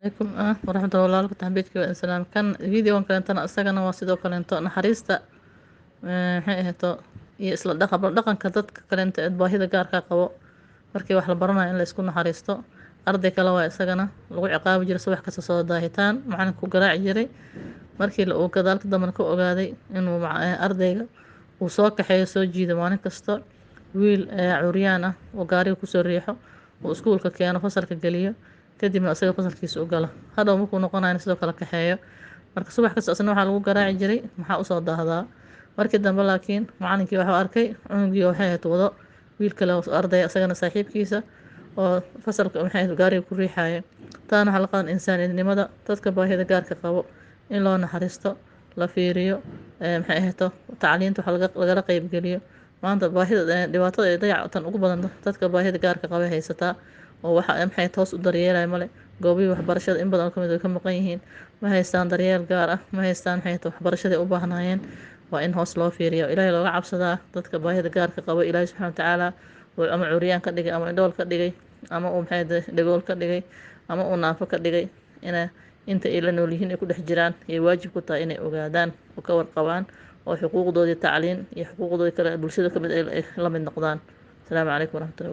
عليكم ورحمة الله walaalku taxbiidka waa islaam kan videogan kalentana isagana waa sidoo kalento naxariista maxay ahayto iyo isla dhaqanka dadka kalenta ee baahida gaarka qabo markii wax la baranayo in la isku naxariisto arday kale waa isagana lagu ciqaabi jiray subax kasta soo daahitaan macalinku garaaci jiray markii uu gadaalka dambana ka ogaaday inuu ardayga uu soo kaxeeyo soo jiido maalin kasta wiil curyaan ah oo gaariga kusoo riixo uu iskuulka keeno fasalka geliyo kadibna asaga fasalkiisa u gala hadhow markuu noqonayo sidoo kale kaxeeyo marka subax kasta asna waxaa lagu garaaci jiray maxaa usoo daahdaa markii dambe laakiin macalinkii wuxuu arkay cunugii waxay ahayd wado wiil kale oo arday asagana saaxiibkiisa oo fasalka maxay ahayd gaariga ku riixaya taana waxaa la qadan insaaniyadnimada dadka baahida gaarka qabo in loo naxariisto la fiiriyo maxay ahayto tacliinta wax lagala qeybgeliyo maanta baahida dhibaatada ee dayactan ugu badan dadka baahida gaarka qaba haysataa oo waxa maxay toos u daryeelay male goobihii waxbarashada in badan oo kamid ay ka maqan yihiin ma haystaan daryeel gaar ah ma haystaan maxay tahay waxbarashada u baahnayeen waa in hoos loo fiiriyo ilaahay looga cabsadaa dadka baahida gaarka qaba ilaahay subxaana watacaala uu ama curyaan ka dhigay ama indhool ka dhigay ama uu maxay dhagool ka dhigay ama uu naafo ka dhigay inta ay la nool yihiin ay ku dhex jiraan ay waajib ku tahay inay ogaadaan oo ka warqabaan oo xuquuqdoodii tacliin iyo xuquuqdoodii kale bulshada ka mid ay la mid noqdaan asalaamu calaykum waraxmatullahi